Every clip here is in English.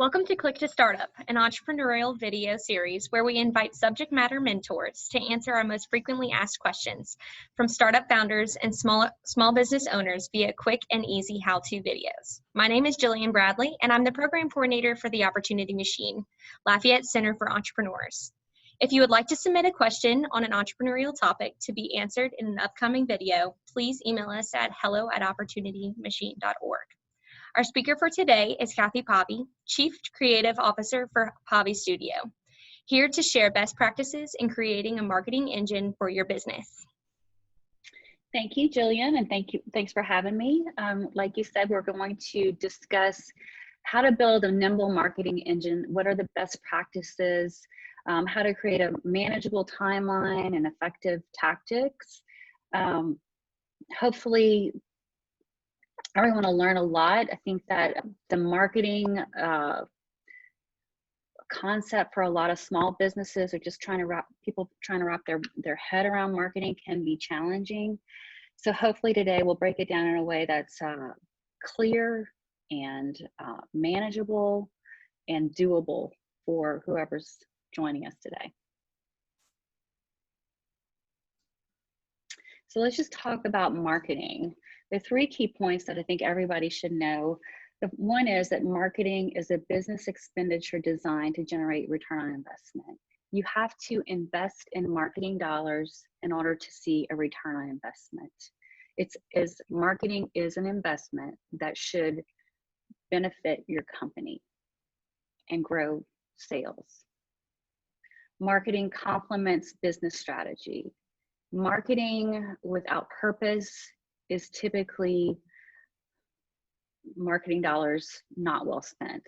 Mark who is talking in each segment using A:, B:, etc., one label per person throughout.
A: Welcome to Click to Startup, an entrepreneurial video series where we invite subject matter mentors to answer our most frequently asked questions from startup founders and small business owners via quick and easy how-to videos. My name is Jillian Bradley, and I'm the program coordinator for the Opportunity Machine, Lafayette Center for Entrepreneurs. If you would like to submit a question on an entrepreneurial topic to be answered in an upcoming video, please email us at hello@opportunitymachine.org. Our speaker for today is Cathi Pavy, Chief Creative Officer for Pavi Studio, here to share best practices in creating a marketing engine for your business.
B: Thank you, Jillian, and thanks for having me. Like you said, we're going to discuss how to build a nimble marketing engine, what are the best practices, how to create a manageable timeline and effective tactics. Hopefully, everyone will learn a lot. I think that the marketing concept for a lot of small businesses or just trying to wrap their head around marketing can be challenging. So hopefully today we'll break it down in a way that's clear and manageable and doable for whoever's joining us today. So let's just talk about marketing. The three key points that I think everybody should know. The one is that marketing is a business expenditure designed to generate return on investment. You have to invest in marketing dollars in order to see a return on investment. Marketing is an investment that should benefit your company and grow sales. Marketing complements business strategy. Marketing without purpose is typically marketing dollars not well spent.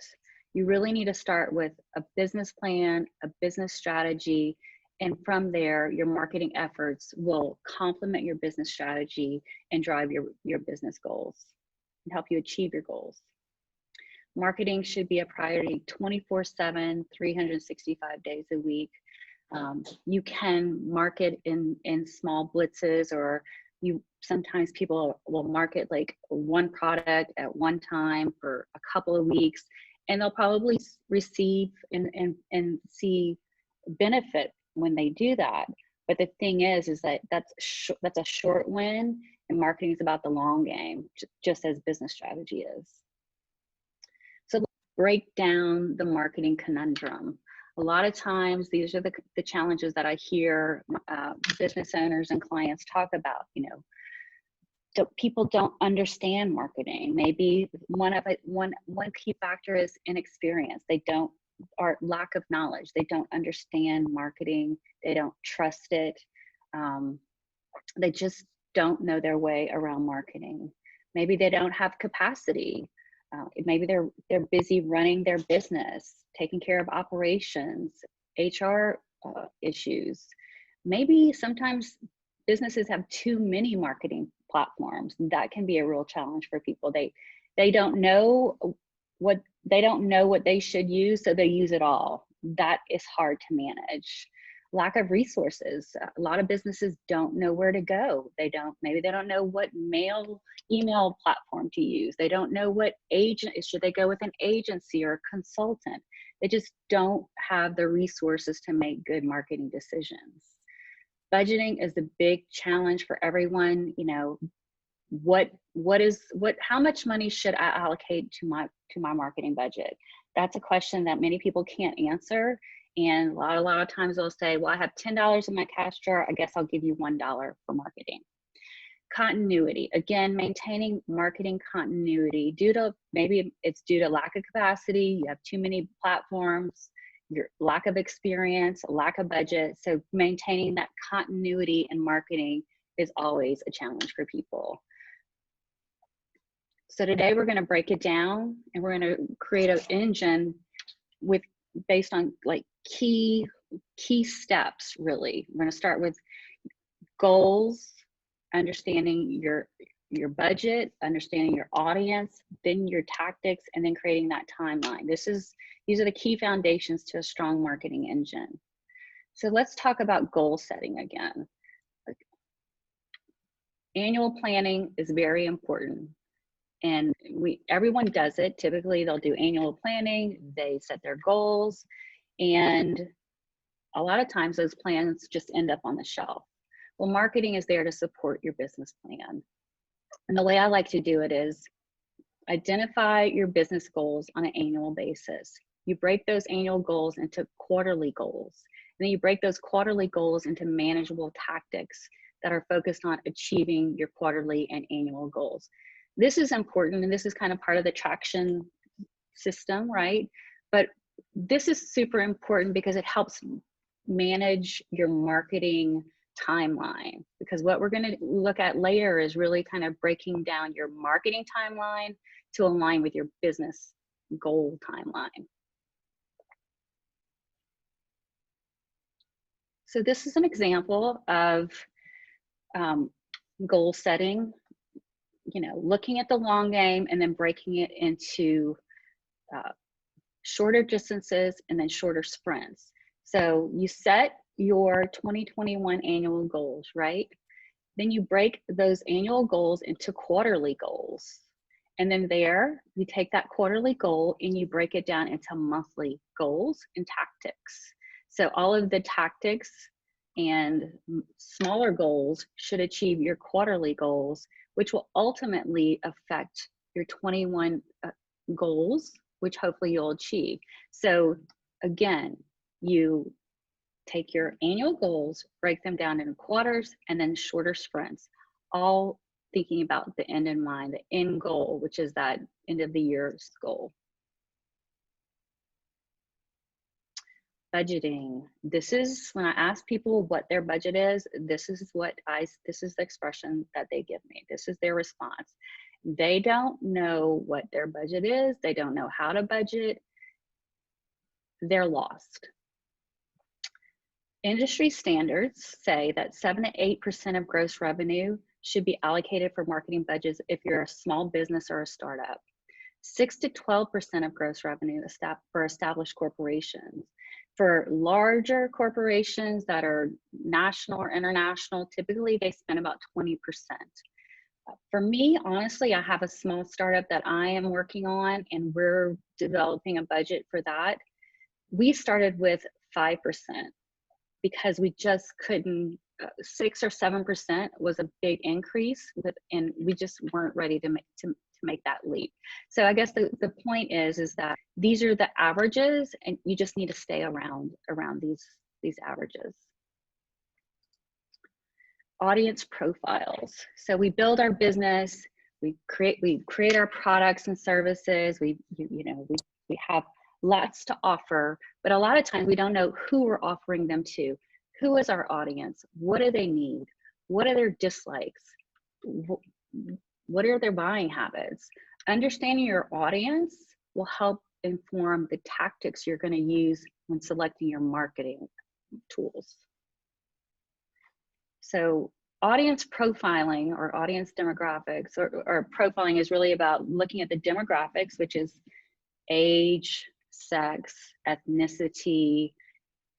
B: You really need to start with a business plan, a business strategy, and from there, your marketing efforts will complement your business strategy and drive your business goals and help you achieve your goals. Marketing should be a priority 24/7, 365 days a week. You can market in small blitzes, or sometimes people will market like one product at one time for a couple of weeks, and they'll probably receive and see benefit when they do that. But the thing is that that's a short win, and marketing is about the long game, just as business strategy is. So let's break down the marketing conundrum. A lot of times, these are the challenges that I hear business owners and clients talk about. People don't understand marketing. Maybe one key factor is inexperience. Or lack of knowledge. They don't understand marketing. They don't trust it. They just don't know their way around marketing. Maybe they don't have capacity. Maybe they're busy running their business, taking care of operations, HR issues. Maybe sometimes businesses have too many marketing platforms. That can be a real challenge for people. They don't know what they should use, so they use it all. That is hard to manage. Lack of resources. A lot of businesses don't know where to go. Maybe they don't know what email platform to use. They don't know should they go with an agency or a consultant. They just don't have the resources to make good marketing decisions. Budgeting is a big challenge for everyone. How much money should I allocate to my marketing budget? That's a question that many people can't answer. And a lot of times they'll say, well, I have $10 in my cash drawer. I guess I'll give you $1 for marketing. Continuity. Again, maintaining marketing continuity maybe it's due to lack of capacity. You have too many platforms, your lack of experience, lack of budget. So maintaining that continuity in marketing is always a challenge for people. So today we're going to break it down, and we're going to create an engine based on like key steps. Really, we're going to start with goals, understanding your budget, understanding your audience, then your tactics, and then creating that timeline. These are the key foundations to a strong marketing engine. So let's talk about goal setting again. Annual planning is very important. And everyone does it. Typically they'll do annual planning, they set their goals, and a lot of times those plans just end up on the shelf. Well, marketing is there to support your business plan. And the way I like to do it is identify your business goals on an annual basis. You break those annual goals into quarterly goals. And then you break those quarterly goals into manageable tactics that are focused on achieving your quarterly and annual goals. This is important, and this is kind of part of the traction system, right? But this is super important because it helps manage your marketing timeline, because what we're going to look at later is really kind of breaking down your marketing timeline to align with your business goal timeline. So this is an example of goal setting, you know, looking at the long game and then breaking it into shorter distances and then shorter sprints. So you set your 2021 annual goals, right? Then you break those annual goals into quarterly goals. And then there, you take that quarterly goal and you break it down into monthly goals and tactics. So all of the tactics and smaller goals should achieve your quarterly goals, which will ultimately affect your 21 goals, which hopefully you'll achieve. So again, you take your annual goals, break them down into quarters, and then shorter sprints, all thinking about the end in mind, the end goal, which is that end of the year's goal. Budgeting. This is when I ask people what their budget is, this is the expression that they give me. This is their response. They don't know what their budget is. They don't know how to budget. They're lost. Industry standards say that 7 to 8% of gross revenue should be allocated for marketing budgets if you're a small business or a startup. 6 to 12% of gross revenue for established corporations. For larger corporations that are national or international, typically they spend about 20%. For me, honestly, I have a small startup that I am working on, and we're developing a budget for that. We started with 5% because we just couldn't, 6 or 7% was a big increase, and we just weren't ready to make that leap. So I guess the point is that these are the averages, and you just need to stay around these averages. Audience profiles. So we build our business, we create our products and services. We have lots to offer, but a lot of times we don't know who we're offering them to. Who is our audience? What do they need? What are their dislikes? What are their buying habits? Understanding your audience will help inform the tactics you're going to use when selecting your marketing tools. So audience profiling or audience demographics or profiling is really about looking at the demographics, which is age, sex, ethnicity,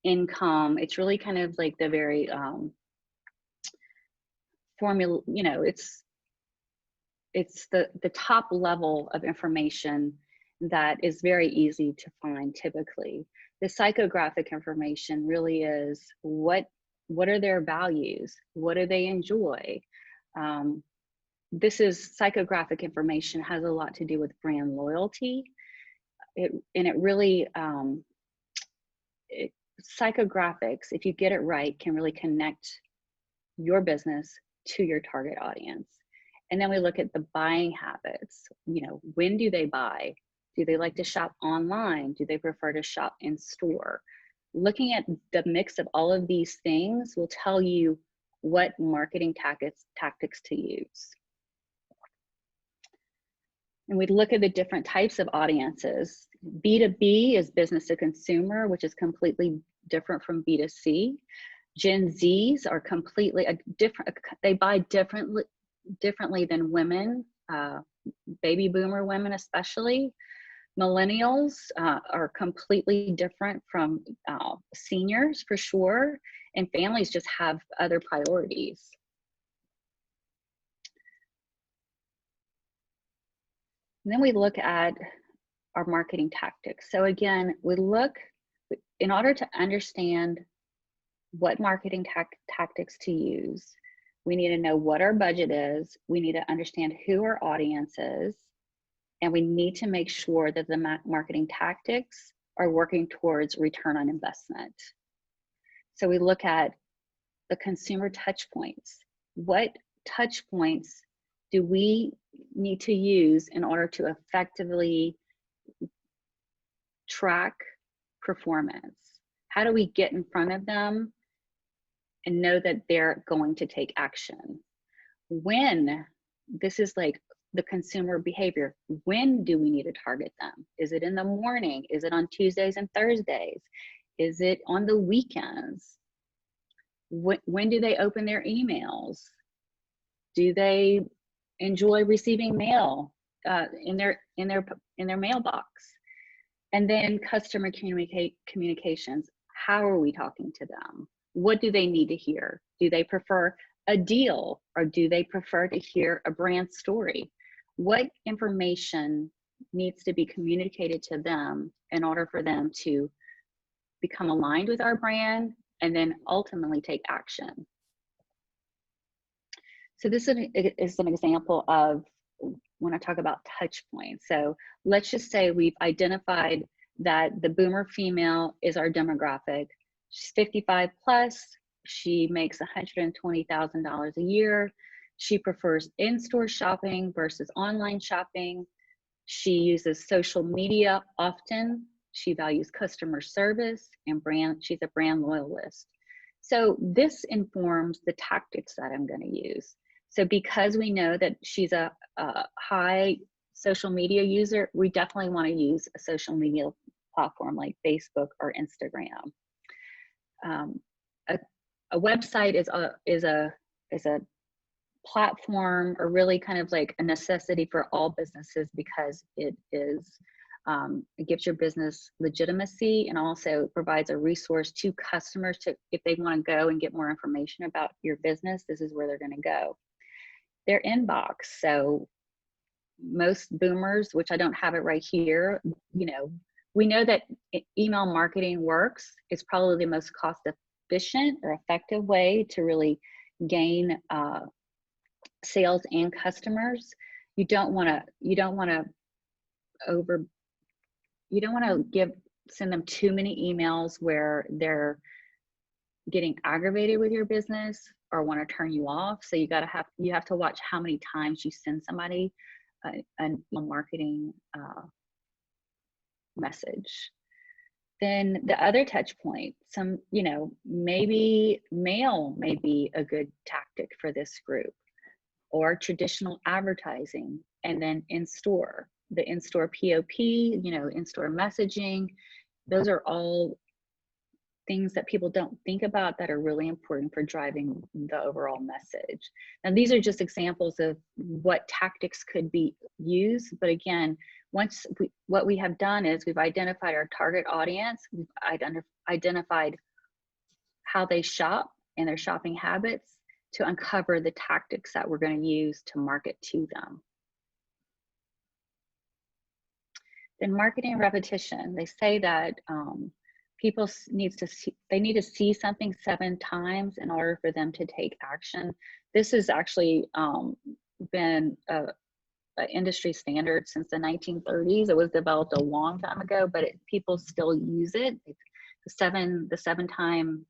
B: income. It's really kind of like the very formula, you know, it's the top level of information that is very easy to find typically. The psychographic information really is what are their values? What do they enjoy? This is psychographic information, has a lot to do with brand loyalty. Psychographics, if you get it right, can really connect your business to your target audience. And then we look at the buying habits. You know, when do they buy? Do they like to shop online? Do they prefer to shop in store? Looking at the mix of all of these things will tell you what marketing tactics to use. And we look at the different types of audiences. B2B is business to consumer, which is completely different from B2C. Gen Zs are completely different. They buy differently than women, baby boomer women especially. Millennials are completely different from seniors for sure, and families just have other priorities. And then we look at our marketing tactics. So again, we look, in order to understand what marketing tactics to use, we need to know what our budget is, we need to understand who our audience is, and we need to make sure that the marketing tactics are working towards return on investment. So we look at the consumer touch points. What touch points do we need to use in order to effectively track performance? How do we get in front of them and know that they're going to take action? When, this is like the consumer behavior, when do we need to target them? Is it in the morning? Is it on Tuesdays and Thursdays? Is it on the weekends? When do they open their emails? Do they enjoy receiving mail in their mailbox? And then customer communications. How are we talking to them? What do they need to hear? Do they prefer a deal, or do they prefer to hear a brand story? What information needs to be communicated to them in order for them to become aligned with our brand and then ultimately take action? So this is an example of when I talk about touch points. So let's just say we've identified that the boomer female is our demographic. She's 55 plus, she makes $120,000 a year. She prefers in-store shopping versus online shopping. She uses social media often. She values customer service and she's a brand loyalist. So this informs the tactics that I'm going to use. So because we know that she's a high social media user, we definitely want to use a social media platform like Facebook or Instagram. A website is a platform, or really kind of like a necessity for all businesses, because it gives your business legitimacy and also provides a resource to customers to, if they want to go and get more information about your business, this is where they're going to go. Their inbox. So most boomers, which I don't have it right here, you know, we know that email marketing works. It's probably the most cost efficient or effective way to really gain sales and customers. You don't want to send them too many emails where they're getting aggravated with your business or want to turn you off. So you have to watch how many times you send somebody an email marketing message. Then the other touch point, maybe mail may be a good tactic for this group, or traditional advertising, and then in-store, the in-store POP, in-store messaging. Those are all things that people don't think about that are really important for driving the overall message. And these are just examples of what tactics could be used. But again, what we have done is we've identified our target audience, we've identified how they shop and their shopping habits to uncover the tactics that we're going to use to market to them. Then marketing repetition. They say that people need to see something 7 times in order for them to take action. This has actually been an industry standard since the 1930s. It was developed a long time ago, but people still use it. The 7-time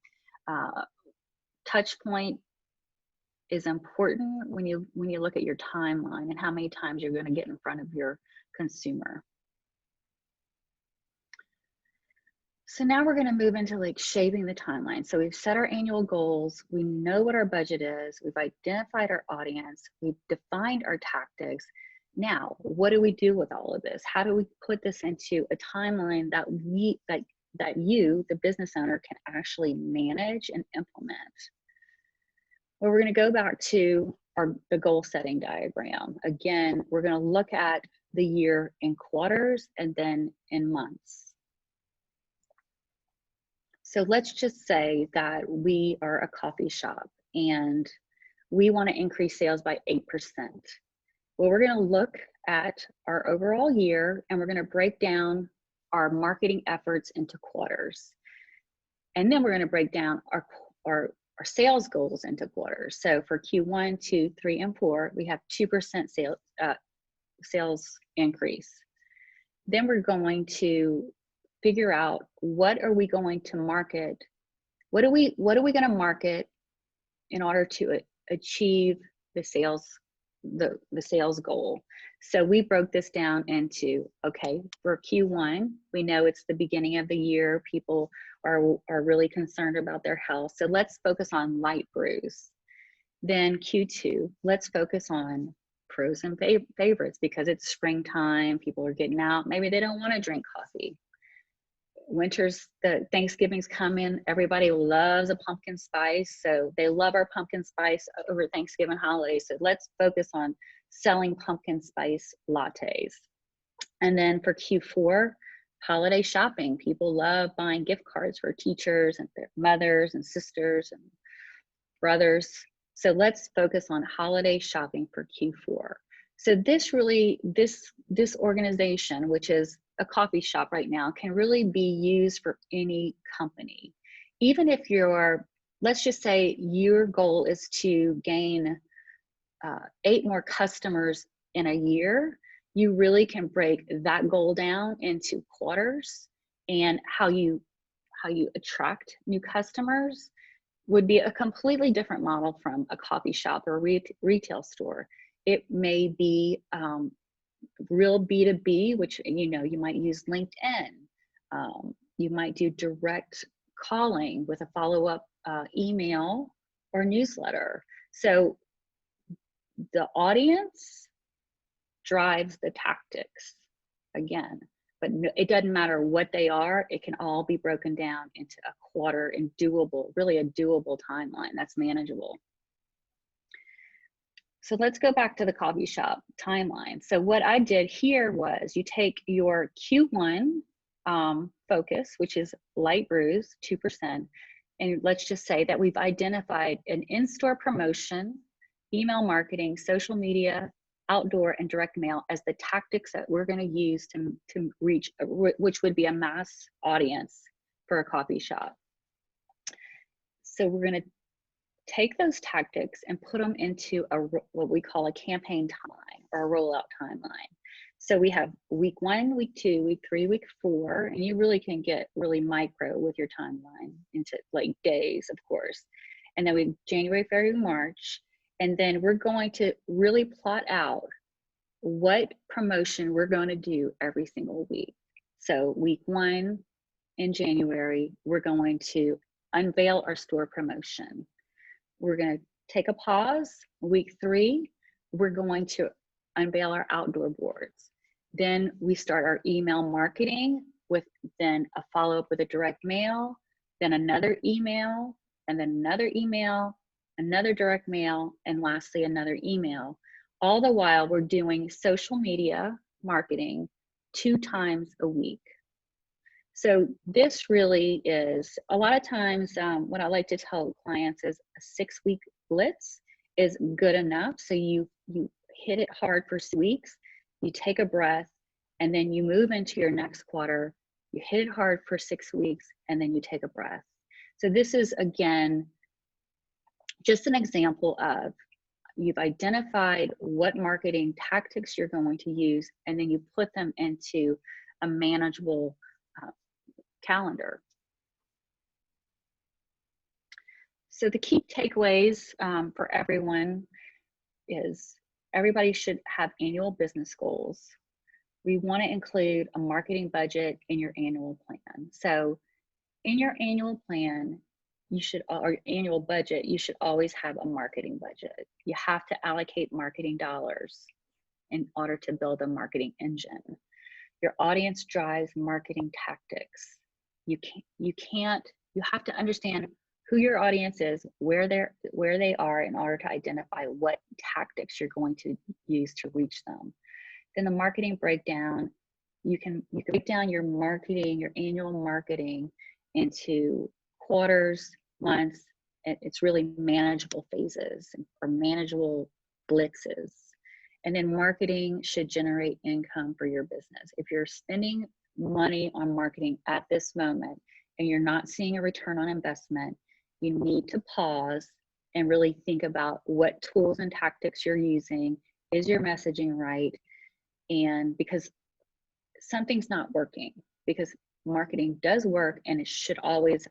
B: touch point is important when you look at your timeline and how many times you're going to get in front of your consumer. So now we're going to move into like shaping the timeline. So we've set our annual goals. We know what our budget is. We've identified our audience. We've defined our tactics. Now, what do we do with all of this? How do we put this into a timeline that you, the business owner, can actually manage and implement? Well, we're going to go back to the goal setting diagram. Again, we're going to look at the year in quarters and then in months. So let's just say that we are a coffee shop and we want to increase sales by 8%. Well, we're going to look at our overall year, and we're going to break down our marketing efforts into quarters. And then we're going to break down our sales goals into quarters. So for Q1, 2, 3, and 4, we have 2% sales increase. Then we're going to figure out, what are we going to market? What are we going to market in order to achieve the sales goal? So we broke this down into, okay, for Q1, we know it's the beginning of the year. People are really concerned about their health. So let's focus on light brews. Then Q2, let's focus on pros and favorites, because it's springtime, people are getting out, maybe they don't want to drink coffee. The Thanksgiving's coming, everybody loves a pumpkin spice, so they love our pumpkin spice over Thanksgiving holiday. So let's focus on selling pumpkin spice lattes. And then for Q4, holiday shopping. People love buying gift cards for teachers and their mothers and sisters and brothers. So let's focus on holiday shopping for Q4. So this organization, which is a coffee shop right now, can really be used for any company. Even if let's just say your goal is to gain 8 more customers in a year, you really can break that goal down into quarters, and how you attract new customers would be a completely different model from a coffee shop or a retail store. It may be real B2B, which, you might use LinkedIn. You might do direct calling with a follow-up email or newsletter. So the audience drives the tactics again, but it doesn't matter what they are. It can all be broken down into a quarter and really a doable timeline that's manageable. So let's go back to the coffee shop timeline. So what I did here was, you take your Q1 focus, which is light brews, 2%, and let's just say that we've identified an in-store promotion, email marketing, social media, outdoor, and direct mail as the tactics that we're going to use to reach, which would be a mass audience for a coffee shop. So we're going to take those tactics and put them into what we call a campaign timeline, or a rollout timeline. So we have week 1, week 2, week 3, week 4, and you really can get really micro with your timeline into like days, of course. And then we January, February, March, and then we're going to really plot out what promotion we're going to do every single week. So week 1 in January, we're going to unveil our store promotion. We're going to take a pause. Week 3, we're going to unveil our outdoor boards. Then we start our email marketing with then a follow-up with a direct mail, then another email, and then another email, another direct mail, and lastly, another email. All the while, we're doing social media marketing 2 times a week. So this really is, a lot of times, what I like to tell clients is a 6-week blitz is good enough. So you hit it hard for 6 weeks, you take a breath, and then you move into your next quarter, you hit it hard for 6 weeks, and then you take a breath. So this is, again, just an example of, you've identified what marketing tactics you're going to use, and then you put them into a manageable calendar. So the key takeaways for everyone is, everybody should have annual business goals. We want to include a marketing budget in your annual plan. So in your annual plan, or annual budget, you should always have a marketing budget. You have to allocate marketing dollars in order to build a marketing engine. Your audience drives marketing tactics. You have to understand who your audience is, where they are, in order to identify what tactics you're going to use to reach them. Then the marketing breakdown, you can break down your marketing, your annual marketing, into quarters, months. It's really manageable phases or manageable blitzes. And then marketing should generate income for your business. If you're spending money on marketing at this moment and you're not seeing a return on investment, you need to pause and really think about what tools and tactics you're using. Is your messaging right? And because something's not working, because marketing does work and it should always,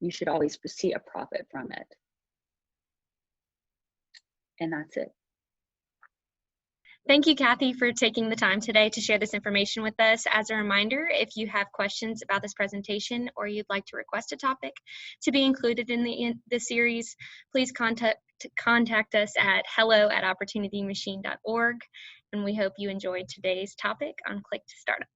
B: you should always see a profit from it. And that's it.
A: Thank you, Cathi, for taking the time today to share this information with us. As a reminder, if you have questions about this presentation or you'd like to request a topic to be included in the series, please contact us at hello@opportunitymachine.org. And we hope you enjoyed today's topic on Click to Startup.